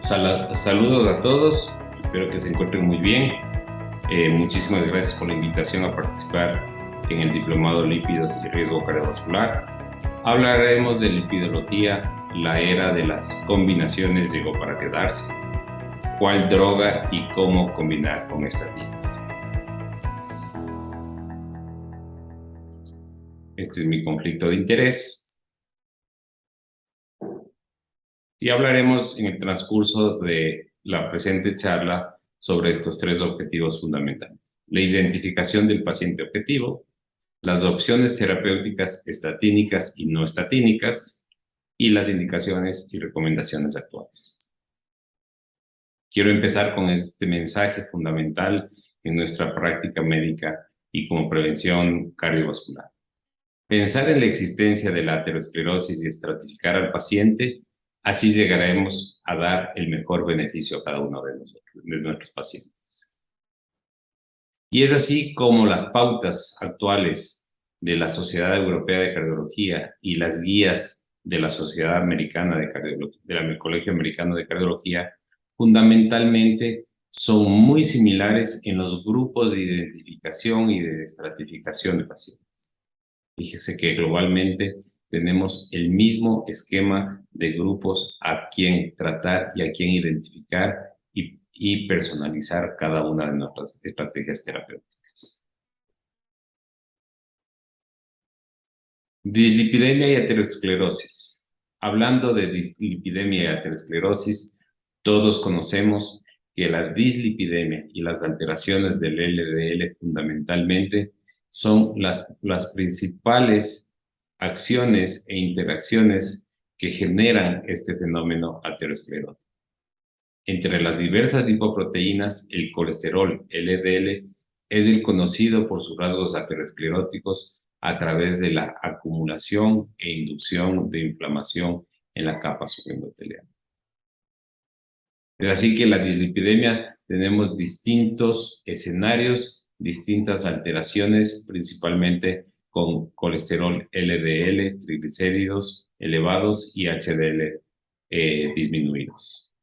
Saludos a todos, espero que se encuentren muy bien. Muchísimas gracias por la invitación a participar en el Diplomado Lípidos y Riesgo Cardiovascular. Hablaremos de lipidología, la era de las combinaciones llegó para quedarse, cuál droga y cómo combinar con estatinas. Este es mi conflicto de interés y hablaremos en el transcurso de la presente charla sobre estos tres objetivos fundamentales: la identificación del paciente objetivo, las opciones terapéuticas estatínicas y no estatínicas, y las indicaciones y recomendaciones actuales. Quiero empezar con este mensaje fundamental en nuestra práctica médica y como prevención cardiovascular. Pensar en la existencia de la aterosclerosis y estratificar al paciente, así llegaremos a dar el mejor beneficio a cada uno de nuestros pacientes. Y es así como las pautas actuales de la Sociedad Europea de Cardiología y las guías de la Sociedad Americana de Cardiología, del Colegio Americano de Cardiología, fundamentalmente son muy similares en los grupos de identificación y de estratificación de pacientes. Fíjese que globalmente tenemos el mismo esquema de grupos a quien tratar y a quien identificar y personalizar cada una de nuestras estrategias terapéuticas. Dislipidemia y aterosclerosis. Hablando de dislipidemia y aterosclerosis, todos conocemos que la dislipidemia y las alteraciones del LDL fundamentalmente son las principales acciones e interacciones que generan este fenómeno aterosclerótico. Entre las diversas lipoproteínas, el colesterol LDL es el conocido por sus rasgos ateroscleróticos a través de la acumulación e inducción de inflamación en la capa subendotelial. Es así que la dislipidemia tenemos distintos escenarios, distintas alteraciones, principalmente con colesterol LDL, triglicéridos elevados y HDL disminuidos.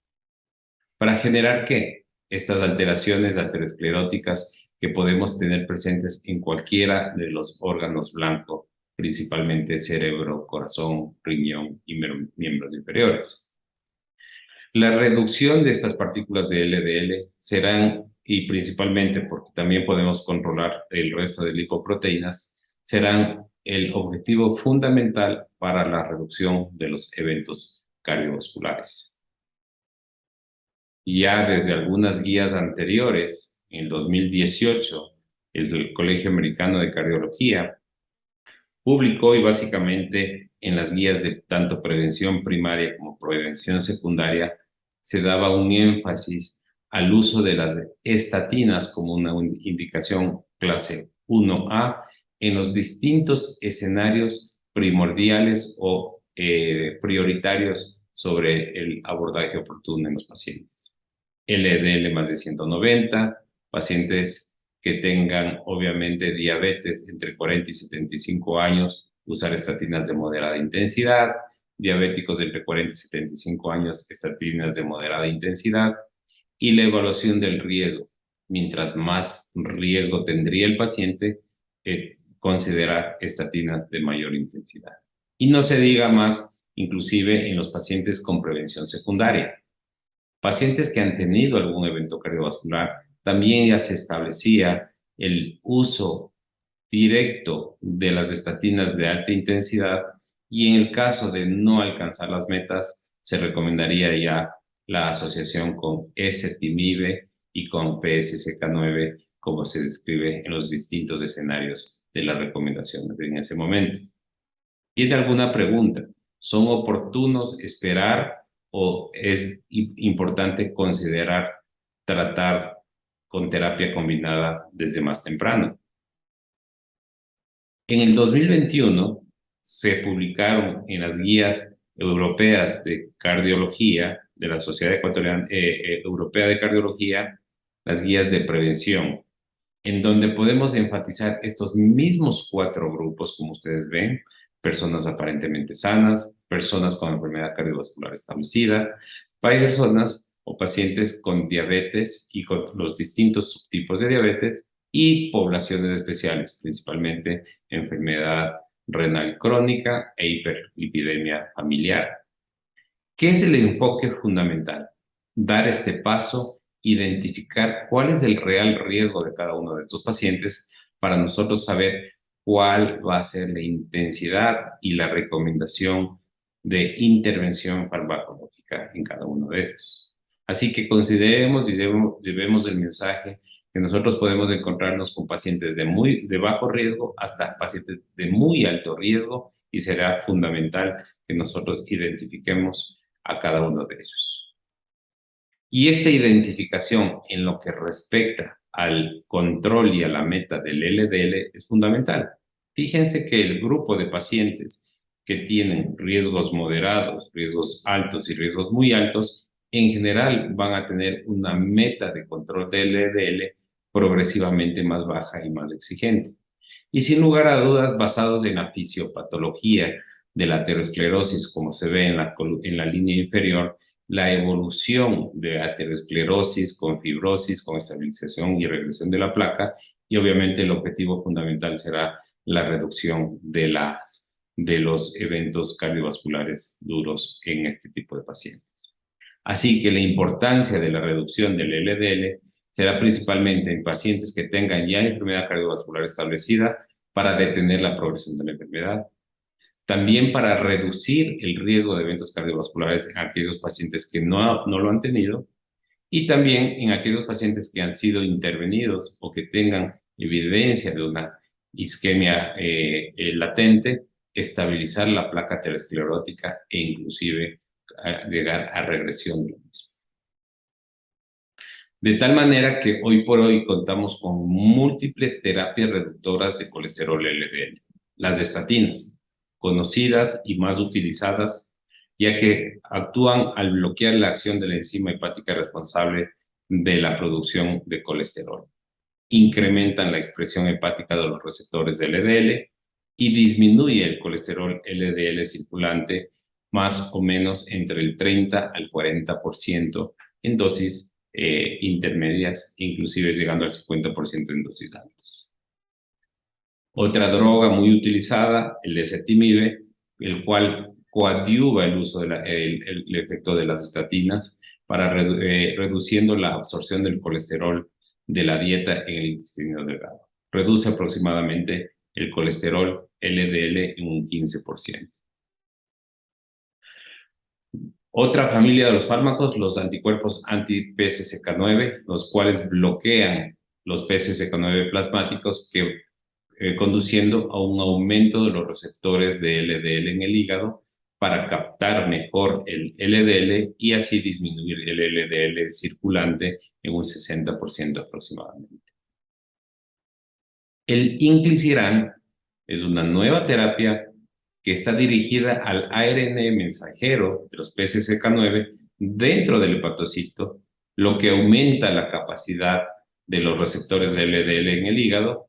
¿Para generar qué? Estas alteraciones ateroscleróticas que podemos tener presentes en cualquiera de los órganos blancos, principalmente cerebro, corazón, riñón y miembros inferiores. La reducción de estas partículas de LDL serán, y principalmente porque también podemos controlar el resto de lipoproteínas, serán el objetivo fundamental para la reducción de los eventos cardiovasculares. Ya desde algunas guías anteriores, en 2018, el Colegio Americano de Cardiología publicó, y básicamente en las guías de tanto prevención primaria como prevención secundaria, se daba un énfasis al uso de las estatinas como una indicación clase 1A en los distintos escenarios primordiales o prioritarios sobre el abordaje oportuno en los pacientes. LDL más de 190, pacientes que tengan obviamente diabetes entre 40 y 75 años, usar estatinas de moderada intensidad, diabéticos de entre 40 y 75 años, estatinas de moderada intensidad, y la evaluación del riesgo. Mientras más riesgo tendría el paciente, considerar estatinas de mayor intensidad. Y no se diga más, inclusive en los pacientes con prevención secundaria. Pacientes que han tenido algún evento cardiovascular, también ya se establecía el uso directo de las estatinas de alta intensidad, y en el caso de no alcanzar las metas, se recomendaría ya la asociación con ezetimibe y con PCSK9, como se describe en los distintos escenarios de las recomendaciones en ese momento. ¿Tiene alguna pregunta? ¿Son oportunos esperar o es importante considerar tratar con terapia combinada desde más temprano? En el 2021 se publicaron en las guías europeas de cardiología de la Sociedad Europea de Cardiología, las guías de prevención, en donde podemos enfatizar estos mismos 4 grupos, como ustedes ven: personas aparentemente sanas, personas con enfermedad cardiovascular establecida, personas o pacientes con diabetes y con los distintos subtipos de diabetes y poblaciones especiales, principalmente enfermedad renal crónica e hiperlipidemia familiar. ¿Qué es el enfoque fundamental? Dar este paso, identificar cuál es el real riesgo de cada uno de estos pacientes para nosotros saber cuál va a ser la intensidad y la recomendación de intervención farmacológica en cada uno de estos. Así que consideremos y llevemos el mensaje que nosotros podemos encontrarnos con pacientes de bajo riesgo hasta pacientes de muy alto riesgo y será fundamental que nosotros identifiquemos a cada uno de ellos. Y esta identificación en lo que respecta al control y a la meta del LDL es fundamental. Fíjense que el grupo de pacientes que tienen riesgos moderados, riesgos altos y riesgos muy altos, en general van a tener una meta de control del LDL progresivamente más baja y más exigente. Y sin lugar a dudas, basados en la fisiopatología de la aterosclerosis, como se ve en la línea inferior, la evolución de aterosclerosis con fibrosis, con estabilización y regresión de la placa, y obviamente el objetivo fundamental será la reducción de los eventos cardiovasculares duros en este tipo de pacientes. Así que la importancia de la reducción del LDL será principalmente en pacientes que tengan ya enfermedad cardiovascular establecida para detener la progresión de la enfermedad. También para reducir el riesgo de eventos cardiovasculares en aquellos pacientes que no lo han tenido. Y también en aquellos pacientes que han sido intervenidos o que tengan evidencia de una isquemia latente, estabilizar la placa aterosclerótica e inclusive llegar a regresión de lo mismo. De tal manera que hoy por hoy contamos con múltiples terapias reductoras de colesterol LDL. Las estatinas, conocidas y más utilizadas, ya que actúan al bloquear la acción de la enzima hepática responsable de la producción de colesterol. Incrementan la expresión hepática de los receptores de LDL y disminuye el colesterol LDL circulante más o menos entre el 30 al 40% en dosis intermedias, inclusive llegando al 50% en dosis altas. Otra droga muy utilizada, el ezetimibe, el cual coadyuva el uso el efecto de las estatinas para reduciendo la absorción del colesterol de la dieta en el intestino delgado. Reduce aproximadamente el colesterol LDL en un 15%. Otra familia de los fármacos, los anticuerpos anti-PCSK9, los cuales bloquean los PCSK9 plasmáticos conduciendo a un aumento de los receptores de LDL en el hígado para captar mejor el LDL y así disminuir el LDL circulante en un 60% aproximadamente. El inclisiran es una nueva terapia que está dirigida al ARN mensajero de los PCSK9 dentro del hepatocito, lo que aumenta la capacidad de los receptores de LDL en el hígado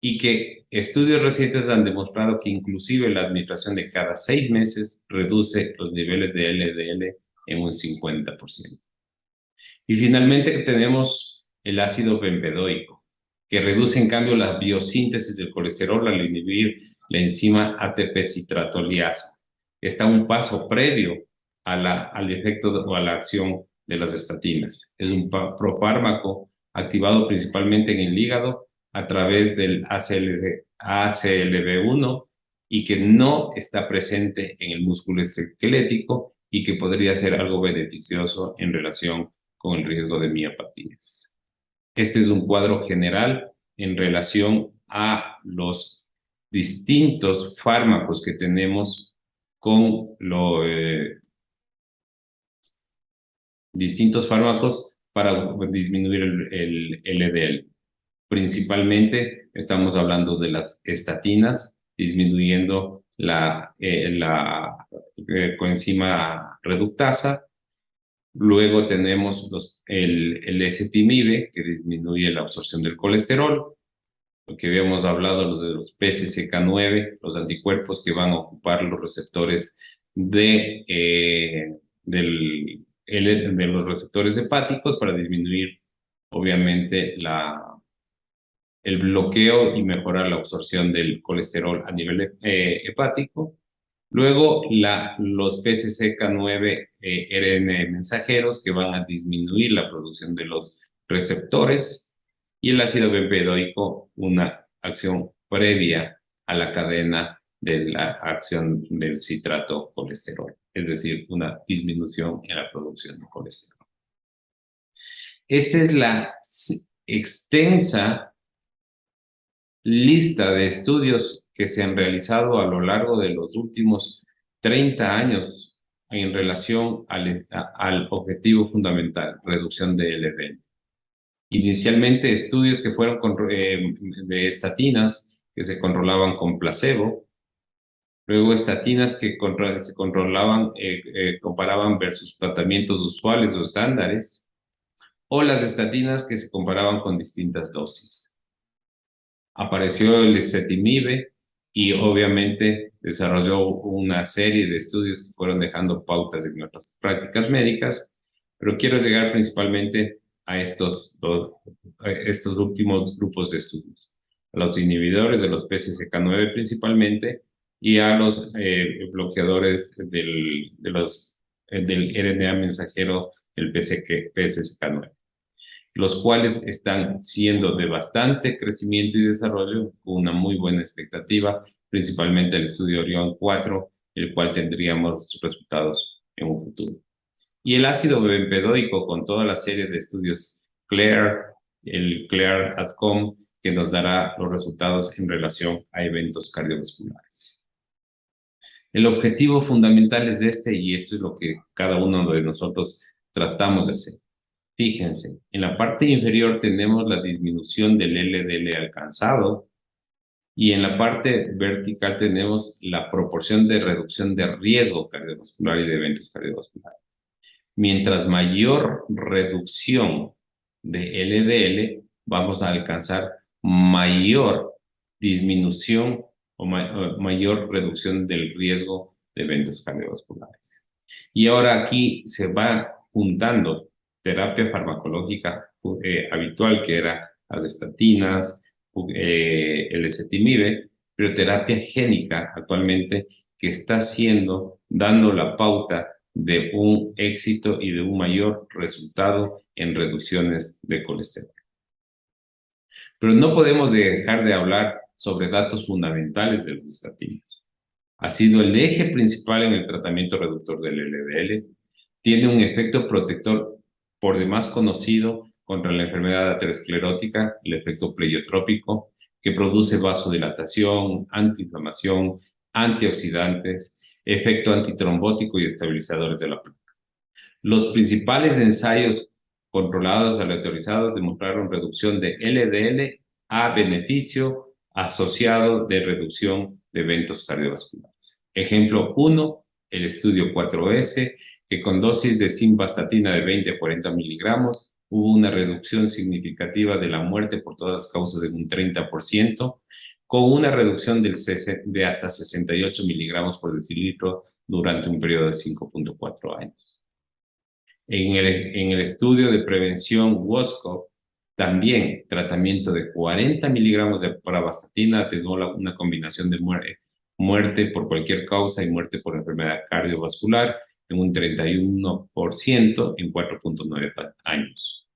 y que estudios recientes han demostrado que inclusive la administración de cada 6 meses reduce los niveles de LDL en un 50%. Y finalmente tenemos el ácido bempedoico, que reduce en cambio la biosíntesis del colesterol al inhibir la enzima ATP-citratoliasa. Está un paso previo al efecto o a la acción de las estatinas. Es un profármaco activado principalmente en el hígado a través del ACLB1 y que no está presente en el músculo esquelético y que podría ser algo beneficioso en relación con el riesgo de miopatías. Este es un cuadro general en relación a los distintos fármacos que tenemos con distintos fármacos para disminuir el LDL. Principalmente estamos hablando de las estatinas, disminuyendo la coenzima reductasa. Luego tenemos el ezetimibe, que disminuye la absorción del colesterol. Lo que habíamos hablado de los PCSK9, los anticuerpos que van a ocupar los receptores del de los receptores hepáticos para disminuir, obviamente, el bloqueo y mejorar la absorción del colesterol a nivel hepático. Luego, los PCSK9 RNA mensajeros que van a disminuir la producción de los receptores, y el ácido bempedoico, una acción previa a la cadena de la acción del citrato colesterol, es decir, una disminución en la producción de colesterol. Esta es la extensa lista de estudios que se han realizado a lo largo de los últimos 30 años en relación al objetivo fundamental, reducción de LDL. Inicialmente estudios que fueron de estatinas que se controlaban con placebo, luego estatinas que se controlaban, comparaban versus tratamientos usuales o estándares, o las estatinas que se comparaban con distintas dosis. Apareció el ezetimibe y obviamente desarrolló una serie de estudios que fueron dejando pautas en nuestras prácticas médicas, pero quiero llegar principalmente a estos últimos grupos de estudios, a los inhibidores de los PCSK9 principalmente, y a los bloqueadores del RNA mensajero del PCSK9, los cuales están siendo de bastante crecimiento y desarrollo, con una muy buena expectativa, principalmente el estudio Orión 4, el cual tendríamos resultados en un futuro. Y el ácido bempedoico, con toda la serie de estudios el CLEAR-ATCOM, que nos dará los resultados en relación a eventos cardiovasculares. El objetivo fundamental es y esto es lo que cada uno de nosotros tratamos de hacer. Fíjense, en la parte inferior tenemos la disminución del LDL alcanzado, y en la parte vertical tenemos la proporción de reducción de riesgo cardiovascular y de eventos cardiovasculares. Mientras mayor reducción de LDL, vamos a alcanzar mayor disminución o mayor reducción del riesgo de eventos cardiovasculares. Y ahora aquí se va juntando terapia farmacológica habitual, que era las estatinas, el ezetimibe, pero terapia génica actualmente que está dando la pauta de un éxito y de un mayor resultado en reducciones de colesterol. Pero no podemos dejar de hablar sobre datos fundamentales de las estatinas. Ha sido el eje principal en el tratamiento reductor del LDL, tiene un efecto protector por demás conocido contra la enfermedad aterosclerótica, el efecto pleiotrópico, que produce vasodilatación, antiinflamación, antioxidantes, efecto antitrombótico y estabilizadores de la placa. Los principales ensayos controlados aleatorizados demostraron reducción de LDL a beneficio asociado de reducción de eventos cardiovasculares. Ejemplo 1, el estudio 4S, que con dosis de simvastatina de 20 a 40 miligramos hubo una reducción significativa de la muerte por todas las causas de un 30%, con una reducción de hasta 68 miligramos por decilitro durante un periodo de 5.4 años. En el estudio de prevención WOSCO, también tratamiento de 40 miligramos de pravastatina atenuó una combinación de muerte por cualquier causa y muerte por enfermedad cardiovascular en un 31% en 4.9 años.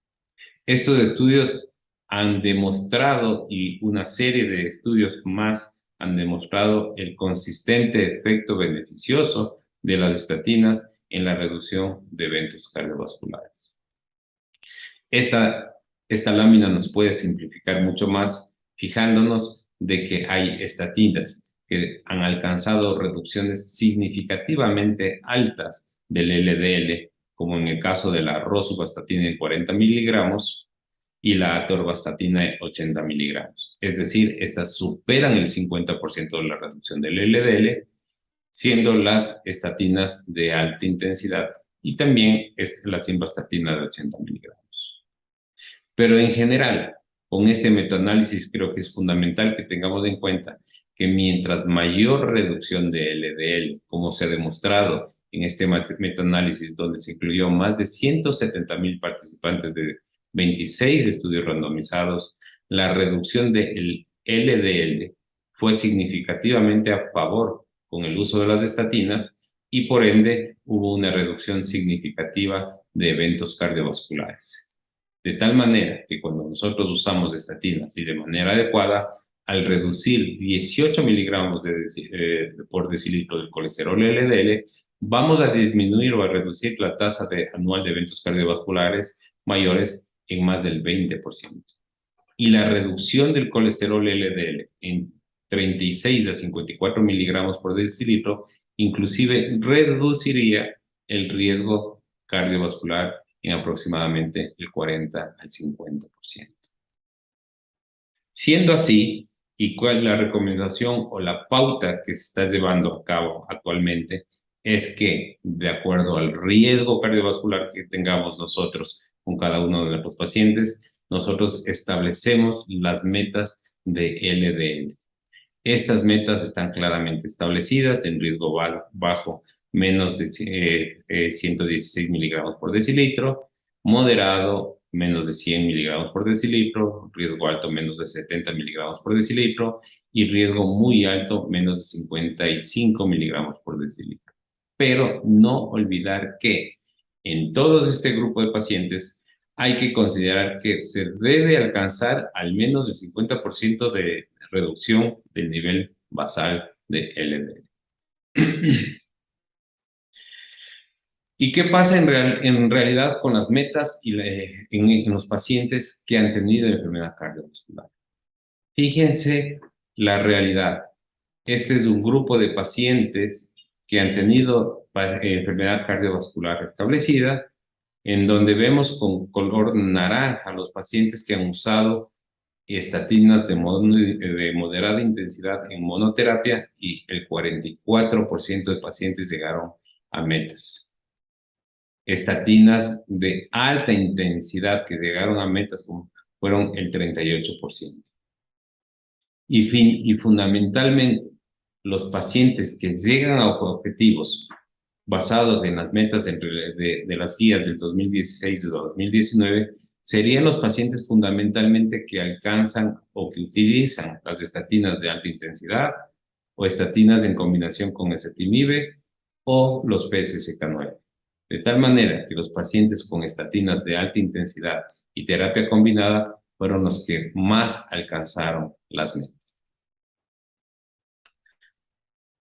Estos estudios han demostrado, y una serie de estudios más han demostrado, el consistente efecto beneficioso de las estatinas en la reducción de eventos cardiovasculares. Esta lámina nos puede simplificar mucho más fijándonos de que hay estatinas que han alcanzado reducciones significativamente altas del LDL, como en el caso de la rosuvastatina de 40 miligramos y la atorvastatina de 80 miligramos. Es decir, estas superan el 50% de la reducción del LDL, siendo las estatinas de alta intensidad y también la simvastatina de 80 miligramos. Pero en general, con este metaanálisis creo que es fundamental que tengamos en cuenta que mientras mayor reducción de LDL, como se ha demostrado en este metaanálisis, donde se incluyó más de 170,000 participantes de 26 estudios randomizados, la reducción del LDL fue significativamente a favor con el uso de las estatinas y por ende hubo una reducción significativa de eventos cardiovasculares. De tal manera que cuando nosotros usamos estatinas y de manera adecuada, al reducir 18 miligramos por decilitro del colesterol LDL, vamos a disminuir o a reducir la tasa anual de eventos cardiovasculares mayores en más del 20%. Y la reducción del colesterol LDL en 36 a 54 miligramos por decilitro inclusive reduciría el riesgo cardiovascular en aproximadamente el 40 al 50%. Siendo así, ¿y cuál es la recomendación o la pauta que se está llevando a cabo actualmente? Es que, de acuerdo al riesgo cardiovascular que tengamos nosotros con cada uno de nuestros pacientes, nosotros establecemos las metas de LDL. Estas metas están claramente establecidas en riesgo bajo, menos de 116 miligramos por decilitro, moderado, menos de 100 miligramos por decilitro, riesgo alto, menos de 70 miligramos por decilitro, y riesgo muy alto, menos de 55 miligramos por decilitro. Pero no olvidar que en todo este grupo de pacientes hay que considerar que se debe alcanzar al menos el 50% de reducción del nivel basal de LDL. ¿Y qué pasa en realidad con las metas en los pacientes que han tenido enfermedad cardiovascular? Fíjense la realidad. Este es un grupo de pacientes que han tenido enfermedad cardiovascular establecida, en donde vemos con color naranja los pacientes que han usado estatinas de moderada intensidad en monoterapia y el 44% de pacientes llegaron a metas. Estatinas de alta intensidad que llegaron a metas fueron el 38%. Y fundamentalmente, los pacientes que llegan a objetivos basados en las metas de las guías del 2016 y 2019, serían los pacientes fundamentalmente que alcanzan o que utilizan las estatinas de alta intensidad o estatinas en combinación con ezetimibe o los PCSK9. De tal manera que los pacientes con estatinas de alta intensidad y terapia combinada fueron los que más alcanzaron las metas.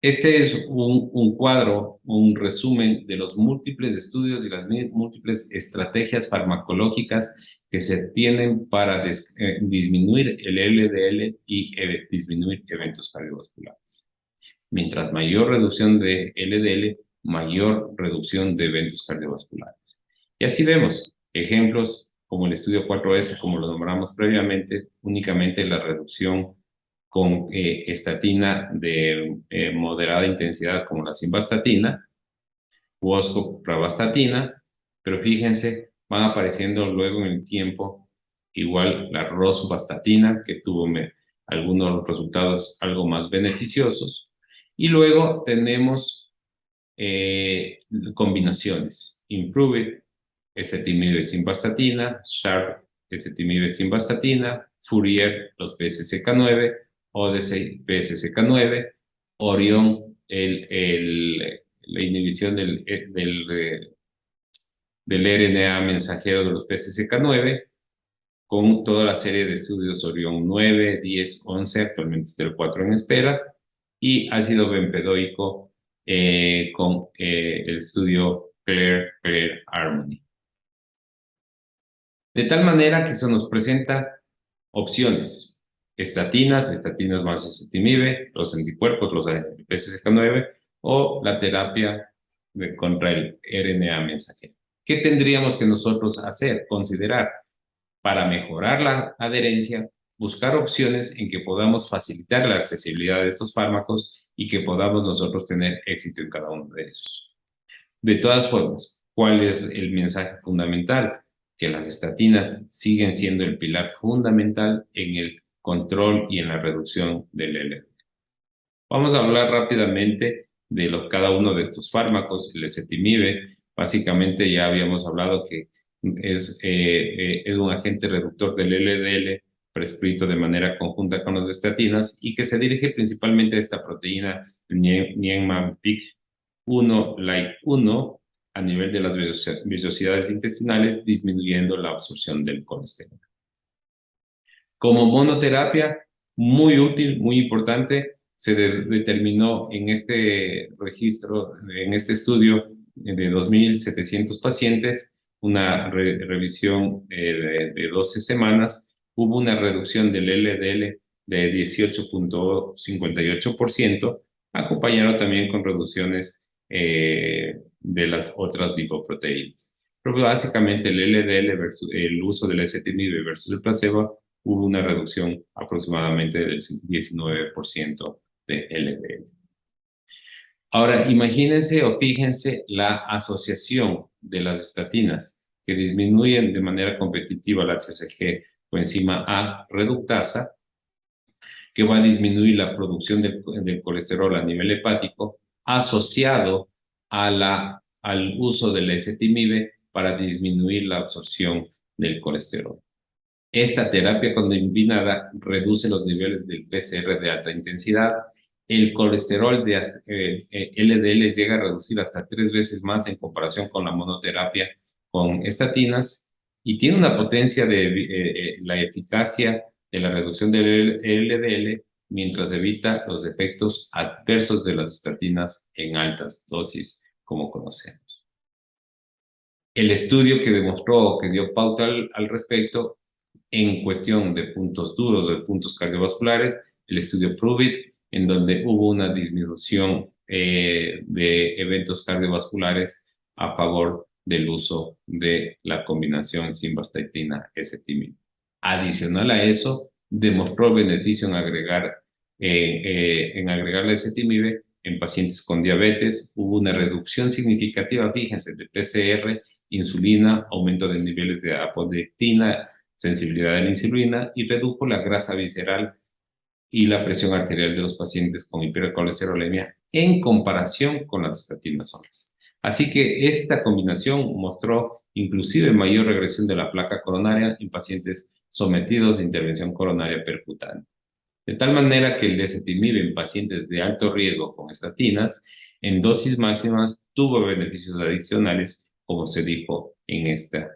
Este es un cuadro, un resumen de los múltiples estudios y las múltiples estrategias farmacológicas que se tienen para disminuir el LDL y disminuir eventos cardiovasculares. Mientras mayor reducción de LDL, mayor reducción de eventos cardiovasculares. Y así vemos ejemplos como el estudio 4S, como lo nombramos previamente, únicamente la reducción con estatina de moderada intensidad como la simvastatina, u pravastatina, pero fíjense, van apareciendo luego en el tiempo igual la rosuvastatina, que tuvo algunos resultados algo más beneficiosos, y luego tenemos combinaciones, Improve, ezetimibe simvastatina, Sharp, ezetimibe simvastatina, Fourier, los PCSK9, Odyssey, PCSK9, Orion, la inhibición del RNA mensajero de los PCSK9, con toda la serie de estudios Orion 9, 10, 11, actualmente está el 4 en espera, y ácido bempedoico con el estudio Clear Harmony. De tal manera que se nos presenta opciones: estatinas más ezetimibe, los anticuerpos, los PCSK9, o la terapia contra el RNA mensajero. ¿Qué tendríamos que nosotros hacer? Considerar para mejorar la adherencia, buscar opciones en que podamos facilitar la accesibilidad de estos fármacos y que podamos nosotros tener éxito en cada uno de ellos. De todas formas, ¿cuál es el mensaje fundamental? Que las estatinas siguen siendo el pilar fundamental en el control y en la reducción del LDL. Vamos a hablar rápidamente cada uno de estos fármacos. El ezetimibe, básicamente ya habíamos hablado que es un agente reductor del LDL prescrito de manera conjunta con las estatinas y que se dirige principalmente a esta proteína Niemann-Pick 1, like 1, a nivel de las vellosidades intestinales, disminuyendo la absorción del colesterol. Como monoterapia, muy útil, muy importante, se determinó en este registro, en este estudio de 2.700 pacientes, una revisión de 12 semanas, hubo una reducción del LDL de 18.58%, acompañado también con reducciones de las otras lipoproteínas. Pero básicamente el LDL versus el uso del ezetimibe versus el placebo, hubo una reducción aproximadamente del 19% de LDL. Ahora, imagínense o fíjense la asociación de las estatinas que disminuyen de manera competitiva la HCG o enzima A reductasa, que va a disminuir la producción del colesterol a nivel hepático, asociado al uso del ezetimibe para disminuir la absorción del colesterol. Esta terapia combinada reduce los niveles del PCR de alta intensidad. El colesterol de LDL llega a reducir hasta 3 veces más en comparación con la monoterapia con estatinas y tiene una potencia de la eficacia de la reducción del LDL mientras evita los efectos adversos de las estatinas en altas dosis, como conocemos. El estudio que demostró, que dio pauta al respecto, en cuestión de puntos duros, de puntos cardiovasculares, el estudio PROVIT, en donde hubo una disminución de eventos cardiovasculares a favor del uso de la combinación simvastatina-ezetimibe. Adicional a eso, demostró beneficio en agregar la ezetimibe en pacientes con diabetes. Hubo una reducción significativa, fíjense, de PCR, insulina, aumento de niveles de apoleptina, sensibilidad a la insulina y redujo la grasa visceral y la presión arterial de los pacientes con hipercolesterolemia en comparación con las estatinas solas. Así que esta combinación mostró inclusive mayor regresión de la placa coronaria en pacientes sometidos a intervención coronaria percutánea. De tal manera que el ezetimibe en pacientes de alto riesgo con estatinas en dosis máximas tuvo beneficios adicionales, como se dijo en este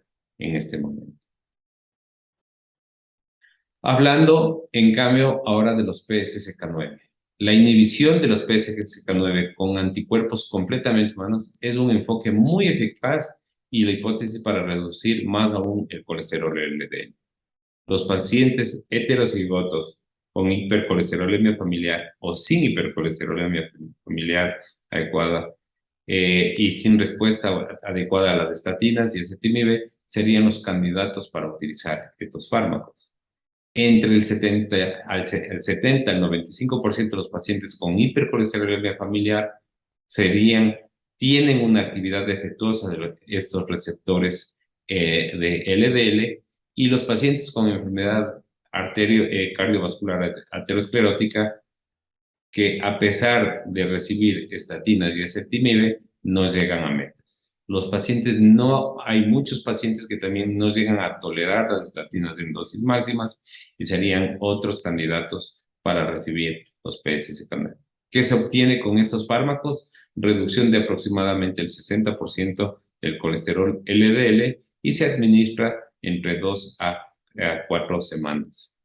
momento. Hablando, en cambio, ahora de los PCSK9. La inhibición de los PCSK9 con anticuerpos completamente humanos es un enfoque muy eficaz y la hipótesis para reducir más aún el colesterol LDL. Los pacientes heterocigotos con hipercolesterolemia familiar o sin hipercolesterolemia familiar adecuada y sin respuesta adecuada a las estatinas y ezetimibe serían los candidatos para utilizar estos fármacos. Entre el 70 al 95% de los pacientes con hipercolesterolemia familiar tienen una actividad defectuosa de estos receptores de LDL, y los pacientes con enfermedad cardiovascular aterosclerótica, que a pesar de recibir estatinas y ezetimibe, no llegan a metas. Hay muchos pacientes que también no llegan a tolerar las estatinas en dosis máximas y serían otros candidatos para recibir los PCSK9. ¿Qué se obtiene con estos fármacos? Reducción de aproximadamente el 60% del colesterol LDL y se administra entre 2 a 4 semanas.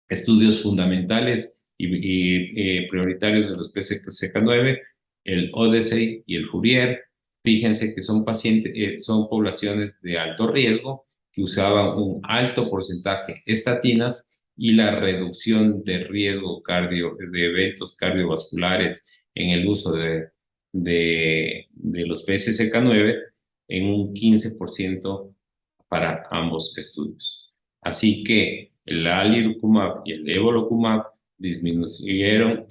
Estudios fundamentales y prioritarios de los PCSK9, el Odyssey y el Fourier. Fíjense que son poblaciones de alto riesgo que usaban un alto porcentaje de estatinas, y la reducción de riesgo de eventos cardiovasculares en el uso de los PCSK9 en un 15% para ambos estudios. Así que el alirocumab y el evolocumab disminuyeron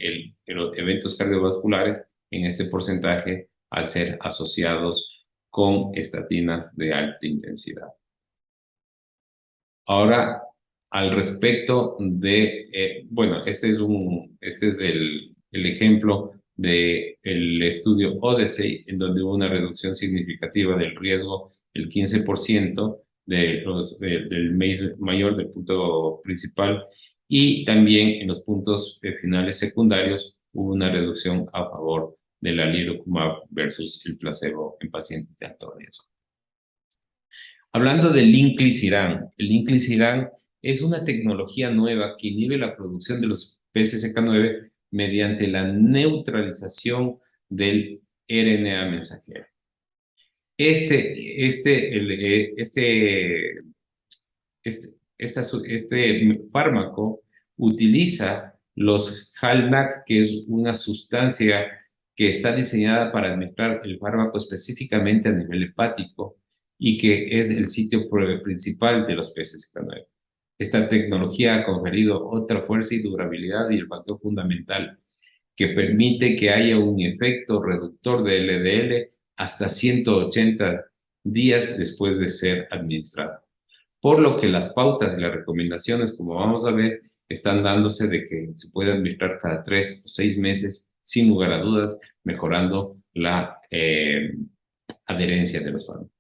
los eventos cardiovasculares en este porcentaje al ser asociados con estatinas de alta intensidad. Ahora, al respecto de, este es el ejemplo del estudio Odyssey, en donde hubo una reducción significativa del riesgo, el 15% del mayor, del punto principal, y también en los puntos finales secundarios hubo una reducción a favor del alirocumab versus el placebo en pacientes de alto riesgo. Hablando del inclisiran, el inclisiran es una tecnología nueva que inhibe la producción de los PCSK9 mediante la neutralización del RNA mensajero. Este fármaco utiliza los GalNAc, que es una sustancia que está diseñada para administrar el fármaco específicamente a nivel hepático y que es el sitio principal de los PCSK9. Esta tecnología ha conferido otra fuerza y durabilidad y el factor fundamental que permite que haya un efecto reductor de LDL hasta 180 días después de ser administrado. Por lo que las pautas y las recomendaciones, como vamos a ver, están dándose de que se puede administrar cada 3 o 6 meses, sin lugar a dudas, mejorando la adherencia de los fármacos.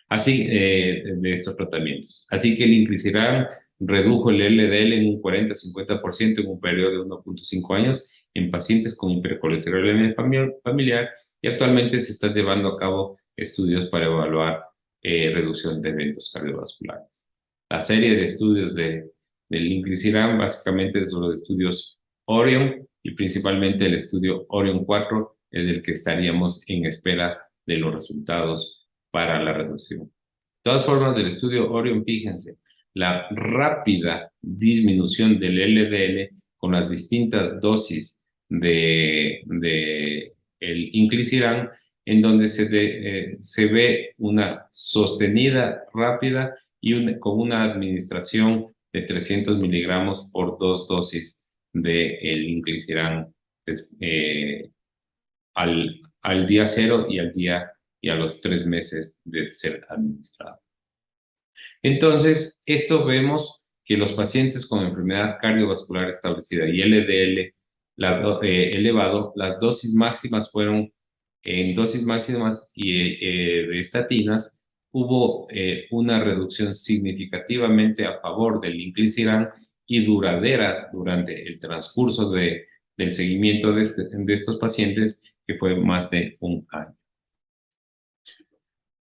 Así, de estos tratamientos. Así que el inclisiran redujo el LDL en un 40-50% en un periodo de 1.5 años en pacientes con hipercolesterolemia familiar, y actualmente se están llevando a cabo estudios para evaluar reducción de eventos cardiovasculares. La serie de estudios del inclisiran básicamente son los estudios Orion, y principalmente el estudio Orion 4 es el que estaríamos en espera de los resultados para la reducción. De todas formas, del estudio Orion, fíjense, la rápida disminución del LDL con las distintas dosis de el inclisiran, en donde se ve una sostenida rápida y con una administración de 300 miligramos por 2 dosis del inclisiran al día 0 y a los 3 meses de ser administrado. Entonces, esto vemos que los pacientes con enfermedad cardiovascular establecida y LDL elevado, las dosis máximas fueron, en dosis máximas de estatinas, hubo una reducción significativamente a favor del inclisiran y duradera durante el transcurso del seguimiento de estos pacientes, que fue más de un año.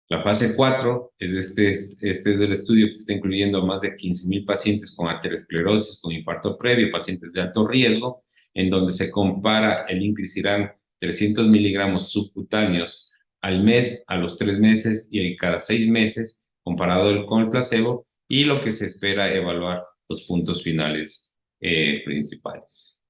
La fase 4 es del estudio que está incluyendo a más de 15,000 pacientes con aterosclerosis, con infarto previo, pacientes de alto riesgo, en donde se compara el inclisiran 300 miligramos subcutáneos al mes, a los 3 meses y cada 6 meses, comparado con el placebo, y lo que se espera evaluar los puntos finales principales.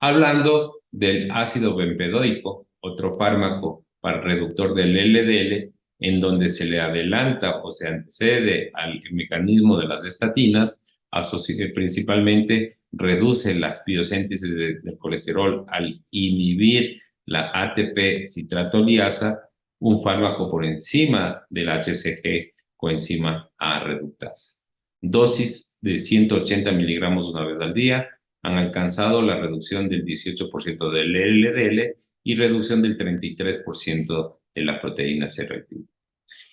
Hablando del ácido bempedoico, otro fármaco para reductor del LDL, en donde se le adelanta o se antecede al mecanismo de las estatinas, principalmente reduce las biosíntesis del colesterol al inhibir la ATP citratoliasa, un fármaco por encima del HCG coenzima A reductasa. Dosis de 180 miligramos una vez al día, han alcanzado la reducción del 18% del LDL y reducción del 33% de la proteína C reactiva.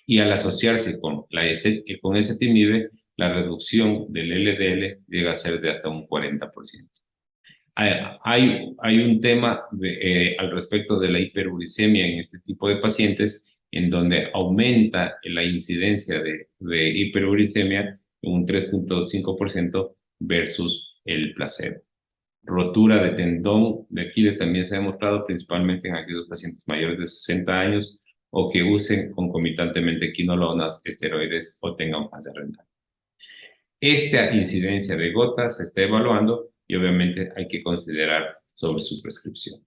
Y al asociarse con ezetimibe, la reducción del LDL llega a ser de hasta un 40%. Hay un tema al respecto de la hiperuricemia en este tipo de pacientes, en donde aumenta la incidencia de hiperuricemia en un 3.5% versus el placebo. Rotura de tendón de Aquiles también se ha demostrado principalmente en aquellos pacientes mayores de 60 años o que usen concomitantemente quinolonas, esteroides o tengan falla renal. Esta incidencia de gotas se está evaluando y obviamente hay que considerar sobre su prescripción.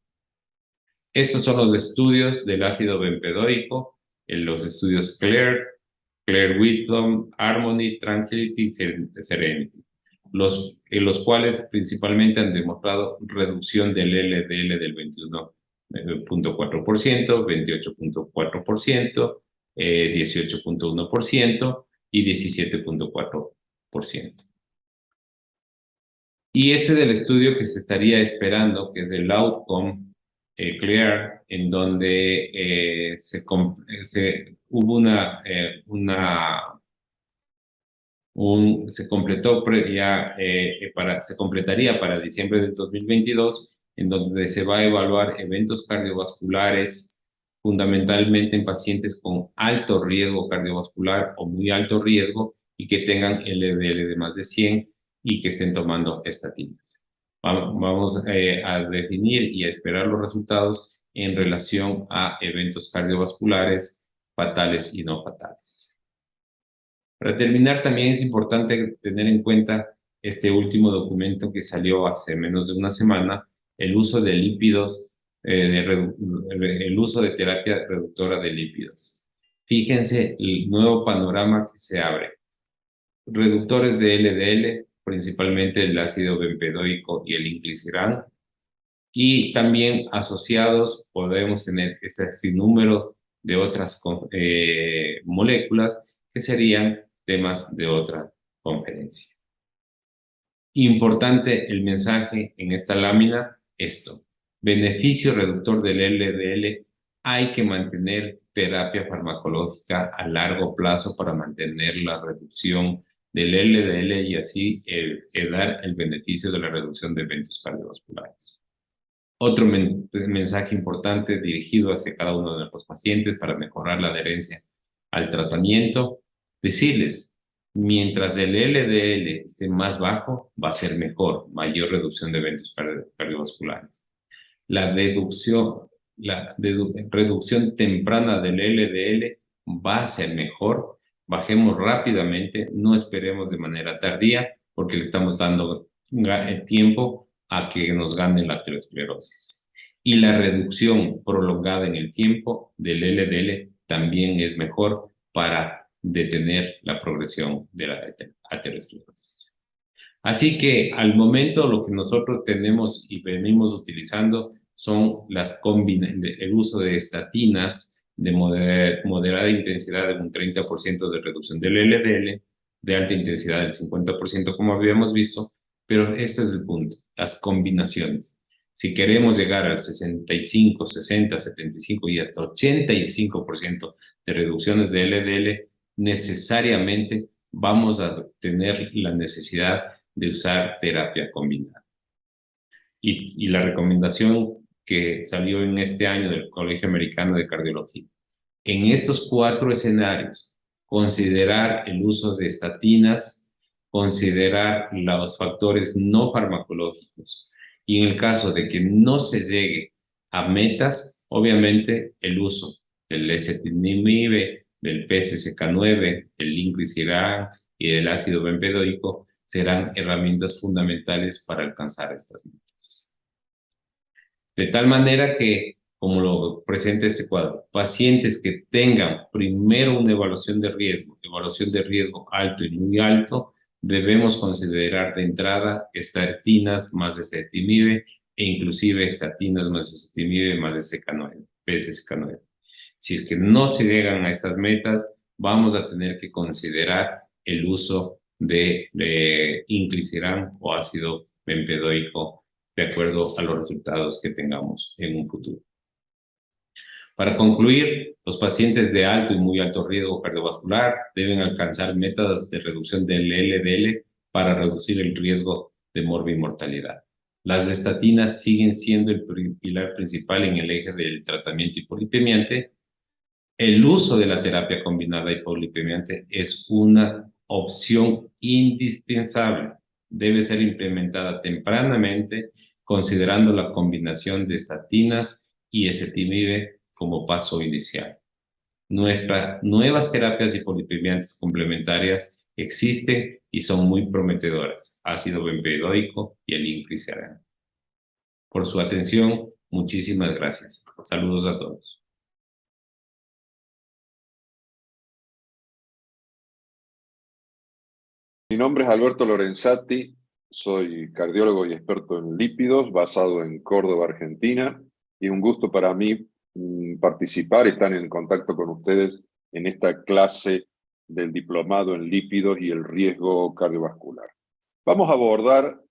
Estos son los estudios del ácido bempedoico, los estudios Claire Whitlam, Harmony, Tranquility y Serenity, los cuales principalmente han demostrado reducción del LDL del 21.4%, 28.4%, 18.1% y 17.4%. Y este es el estudio que se estaría esperando, que es el Outcome Clear, en donde hubo se completó se completaría para diciembre del 2022, en donde se va a evaluar eventos cardiovasculares, fundamentalmente en pacientes con alto riesgo cardiovascular o muy alto riesgo y que tengan LDL de más de 100 y que estén tomando estatinas. Vamos a definir y a esperar los resultados en relación a eventos cardiovasculares fatales y no fatales. Para terminar, también es importante tener en cuenta este último documento que salió hace menos de una semana, el uso de lípidos, el uso de terapia reductora de lípidos. Fíjense el nuevo panorama que se abre. Reductores de LDL, principalmente el ácido bempedoico y el inclisiran, y también asociados podemos tener este sinnúmero de otras moléculas que serían temas de otra conferencia. Importante el mensaje en esta lámina, esto. Beneficio reductor del LDL, hay que mantener terapia farmacológica a largo plazo para mantener la reducción del LDL y así dar el beneficio de la reducción de eventos cardiovasculares. Otro mensaje importante dirigido hacia cada uno de nuestros pacientes para mejorar la adherencia al tratamiento, decirles, mientras el LDL esté más bajo, va a ser mejor, mayor reducción de eventos cardiovasculares. La reducción temprana del LDL va a ser mejor, bajemos rápidamente, no esperemos de manera tardía, porque le estamos dando tiempo a que nos gane la aterosclerosis. Y la reducción prolongada en el tiempo del LDL también es mejor para detener la progresión de la aterosclerosis. Así que al momento lo que nosotros tenemos y venimos utilizando son el uso de estatinas de moderada intensidad de un 30% de reducción del LDL, de alta intensidad del 50% como habíamos visto, pero este es el punto, las combinaciones. Si queremos llegar al 65, 60, 75 y hasta 85% de reducciones de LDL, necesariamente vamos a tener la necesidad de usar terapia combinada. Y la recomendación que salió en este año del Colegio Americano de Cardiología. En estos 4 escenarios, considerar el uso de estatinas, considerar los factores no farmacológicos y en el caso de que no se llegue a metas, obviamente el uso del ezetimibe, del PCSK9, del inclisiran y del ácido bempedoico serán herramientas fundamentales para alcanzar estas metas. De tal manera que, como lo presenta este cuadro, pacientes que tengan primero una evaluación de riesgo alto y muy alto, debemos considerar de entrada estatinas más ezetimibe e inclusive estatinas más ezetimibe más SK9, PCSK9. Si es que no se llegan a estas metas, vamos a tener que considerar el uso de inclisiran o ácido bempedoico de acuerdo a los resultados que tengamos en un futuro. Para concluir, los pacientes de alto y muy alto riesgo cardiovascular deben alcanzar metas de reducción del LDL para reducir el riesgo de morbimortalidad. Las estatinas siguen siendo el pilar principal en el eje del tratamiento hipolipemiante. El uso de la terapia combinada hipolipemiante es una opción indispensable. Debe ser implementada tempranamente, considerando la combinación de estatinas y ezetimibe como paso inicial. Nuevas terapias hipolipemiantes complementarias existen y son muy prometedoras: ácido bempedoico y el inclisiran. Por su atención, muchísimas gracias. Saludos a todos. Mi nombre es Alberto Lorenzati, soy cardiólogo y experto en lípidos, basado en Córdoba, Argentina, y un gusto para mí participar y estar en contacto con ustedes en esta clase del diplomado en lípidos y el riesgo cardiovascular. Vamos a abordar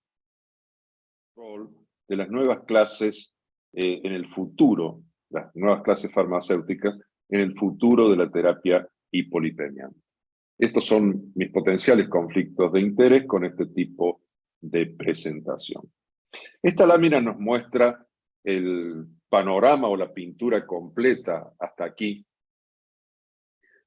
rol de las nuevas clases en el futuro, las nuevas clases farmacéuticas en el futuro de la terapia hipolipemiante. Estos son mis potenciales conflictos de interés con este tipo de presentación. Esta lámina nos muestra el panorama o la pintura completa hasta aquí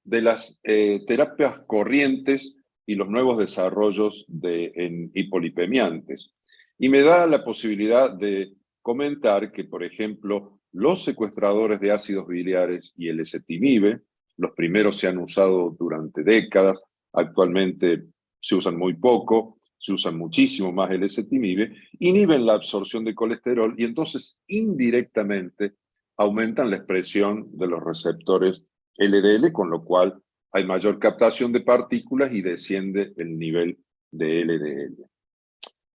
de las terapias corrientes y los nuevos desarrollos en hipolipemiantes. Y me da la posibilidad de comentar que, por ejemplo, los secuestradores de ácidos biliares y el ezetimibe, los primeros se han usado durante décadas, actualmente se usan muy poco, se usan muchísimo más el ezetimibe, inhiben la absorción de colesterol y entonces indirectamente aumentan la expresión de los receptores LDL, con lo cual hay mayor captación de partículas y desciende el nivel de LDL.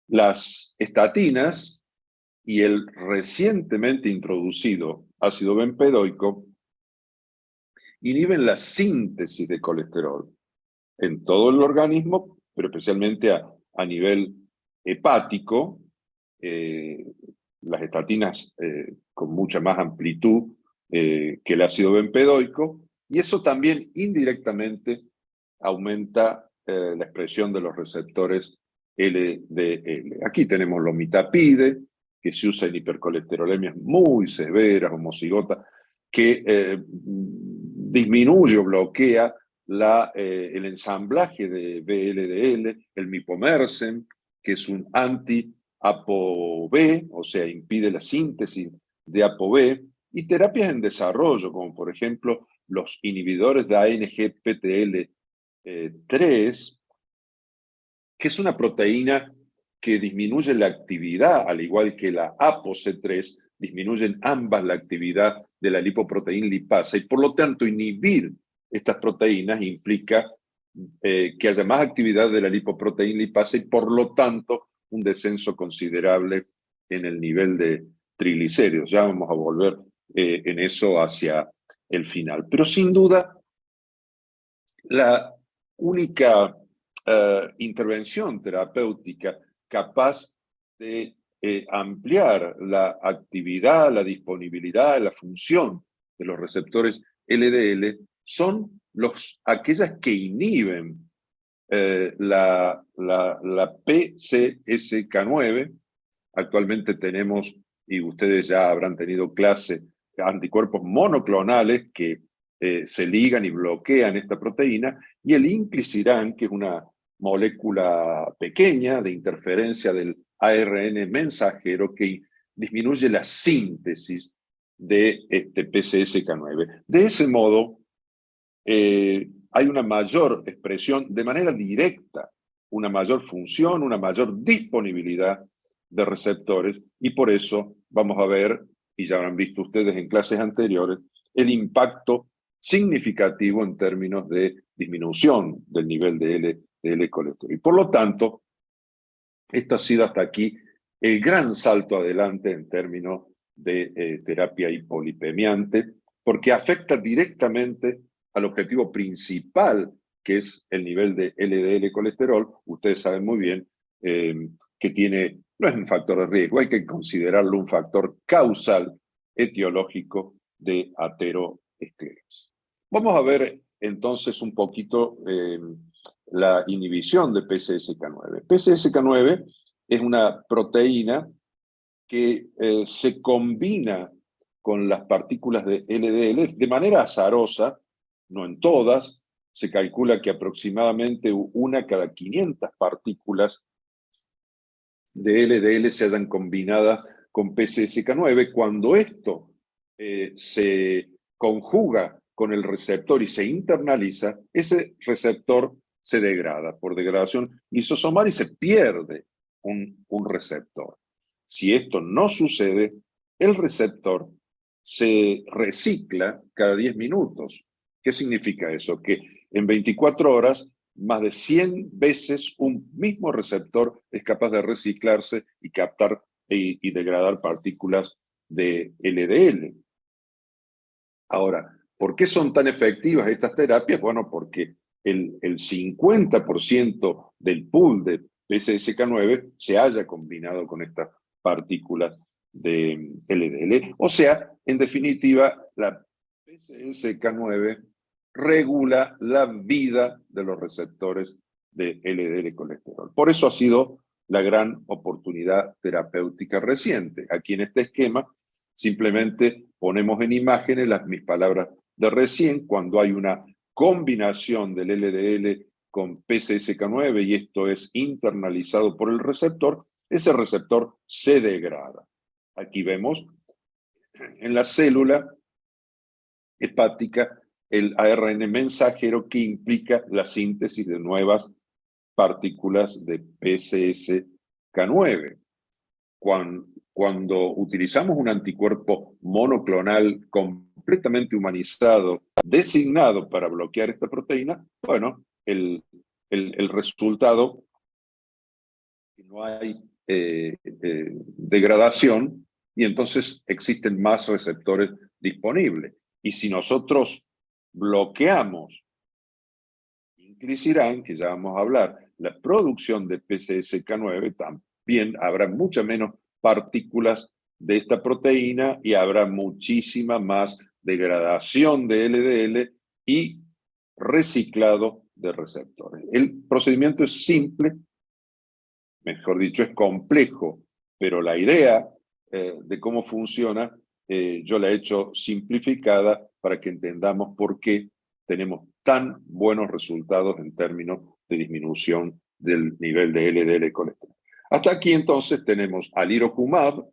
Las estatinas y el recientemente introducido ácido bempedoico inhiben la síntesis de colesterol en todo el organismo, pero especialmente a nivel hepático. Las estatinas con mucha más amplitud que el ácido bempedoico, y eso también indirectamente aumenta la expresión de los receptores LDL. Aquí tenemos lomitapide, que se usa en hipercolesterolemias muy severas, homocigotas, que disminuye o bloquea el ensamblaje de VLDL, el mipomersen, que es un anti-ApoB, o sea, impide la síntesis de ApoB, y terapias en desarrollo, como por ejemplo los inhibidores de ANGPTL3, que es una proteína que disminuye la actividad, al igual que la ApoC3, disminuyen ambas la actividad de la lipoproteína lipasa, y por lo tanto inhibir estas proteínas implica que haya más actividad de la lipoproteína lipasa y por lo tanto un descenso considerable en el nivel de triglicéridos. Ya vamos a volver en eso hacia el final. Pero sin duda, la única intervención terapéutica capaz de ampliar la actividad, la disponibilidad, la función de los receptores LDL son aquellas que inhiben la PCSK9. Actualmente tenemos, y ustedes ya habrán tenido clase, anticuerpos monoclonales que se ligan y bloquean esta proteína, y el inclisiran, que es una molécula pequeña de interferencia del ARN mensajero que disminuye la síntesis de este PCSK9. De ese modo, hay una mayor expresión de manera directa, una mayor función, una mayor disponibilidad de receptores, y por eso vamos a ver, y ya habrán visto ustedes en clases anteriores, el impacto significativo en términos de disminución del nivel de LDL colesterol. Y por lo tanto, esto ha sido hasta aquí el gran salto adelante en términos de terapia hipolipemiante, porque afecta directamente al objetivo principal, que es el nivel de LDL colesterol. Ustedes saben muy bien que no es un factor de riesgo, hay que considerarlo un factor causal etiológico de ateroesclerosis. Vamos a ver entonces un poquito la inhibición de PCSK9. PCSK9 es una proteína que se combina con las partículas de LDL de manera azarosa, no en todas. Se calcula que aproximadamente una cada 500 partículas de LDL se hayan combinadas con PCSK9. Cuando esto se conjuga con el receptor y se internaliza, ese receptor se degrada por degradación lisosomal y se pierde un receptor. Si esto no sucede, el receptor se recicla cada 10 minutos. ¿Qué significa eso? Que en 24 horas, más de 100 veces un mismo receptor es capaz de reciclarse y captar y degradar partículas de LDL. Ahora, ¿por qué son tan efectivas estas terapias? Bueno, porque el 50% del pool de PCSK9 se haya combinado con esta partículas de LDL. O sea, en definitiva, la PCSK9 regula la vida de los receptores de LDL colesterol. Por eso ha sido la gran oportunidad terapéutica reciente. Aquí en este esquema simplemente ponemos en imágenes mis palabras de recién, cuando hay una combinación del LDL con PCSK9 y esto es internalizado por el receptor, ese receptor se degrada. Aquí vemos en la célula hepática el ARN mensajero que implica la síntesis de nuevas partículas de PCSK9. Cuando utilizamos un anticuerpo monoclonal completamente humanizado, designado para bloquear esta proteína, bueno, el resultado, no hay degradación y entonces existen más receptores disponibles. Y si nosotros bloqueamos inclisiran, que ya vamos a hablar, la producción de PCSK9, también habrá muchas menos partículas de esta proteína y habrá muchísima más degradación de LDL y reciclado de receptores. El procedimiento es simple, mejor dicho, es complejo, pero la idea de cómo funciona, yo la he hecho simplificada para que entendamos por qué tenemos tan buenos resultados en términos de disminución del nivel de LDL colesterol. Hasta aquí entonces tenemos alirocumab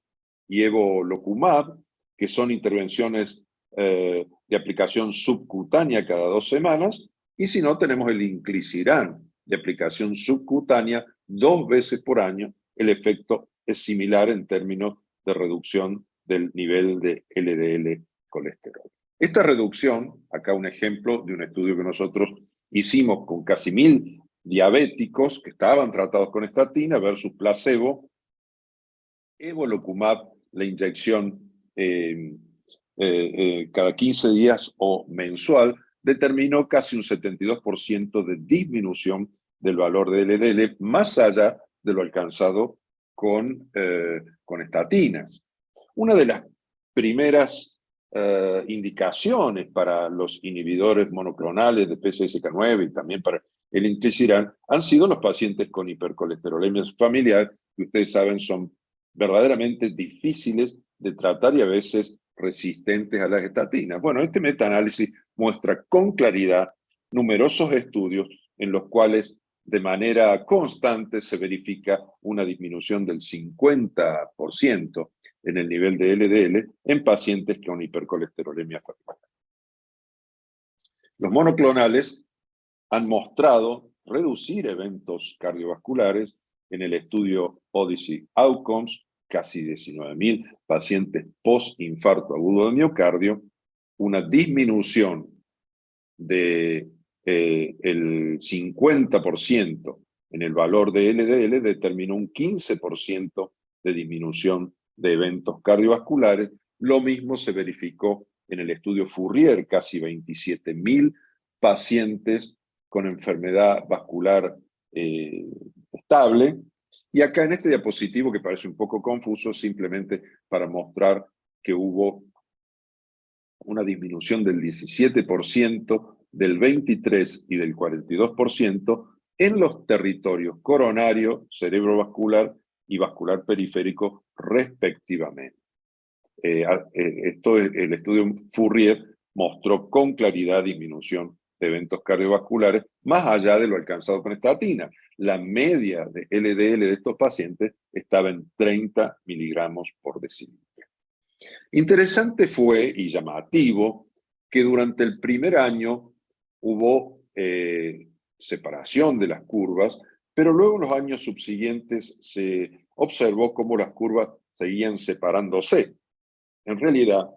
y evolocumab, que son intervenciones de aplicación subcutánea cada 2 semanas, y si no, tenemos el inclisiran de aplicación subcutánea 2 veces por año. El efecto es similar en términos de reducción del nivel de LDL colesterol. Esta reducción, acá un ejemplo de un estudio que nosotros hicimos con casi 1000 diabéticos que estaban tratados con estatina versus placebo, evolocumab, la inyección cada 15 días o mensual, determinó casi un 72% de disminución del valor de LDL, más allá de lo alcanzado con estatinas. Una de las primeras indicaciones para los inhibidores monoclonales de PCSK9 y también para el inclisiran han sido los pacientes con hipercolesterolemia familiar, que ustedes saben son verdaderamente difíciles de tratar y a veces resistentes a las estatinas. Bueno, este metaanálisis muestra con claridad numerosos estudios en los cuales de manera constante se verifica una disminución del 50% en el nivel de LDL en pacientes con hipercolesterolemia familiar. Los monoclonales han mostrado reducir eventos cardiovasculares en el estudio Odyssey Outcomes, casi 19.000 pacientes post-infarto agudo de miocardio, una disminución de el 50% en el valor de LDL determinó un 15% de disminución de eventos cardiovasculares. Lo mismo se verificó en el estudio Fourier, casi 27.000 pacientes con enfermedad vascular estable. Y acá en este diapositivo, que parece un poco confuso, simplemente para mostrar que hubo una disminución del 17%, del 23% y del 42% en los territorios coronario, cerebrovascular y vascular periférico respectivamente. El estudio Fourier mostró con claridad disminución de eventos cardiovasculares más allá de lo alcanzado con estatina. La media de LDL de estos pacientes estaba en 30 miligramos por decilitro. Interesante fue y llamativo que durante el primer año hubo separación de las curvas, pero luego en los años subsiguientes se observó cómo las curvas seguían separándose. En realidad,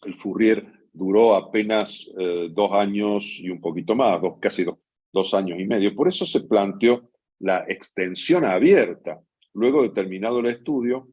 el Fourier duró apenas 2 años y un poquito más, casi 2 años y medio. Por eso se planteó la extensión abierta. Luego de terminado el estudio,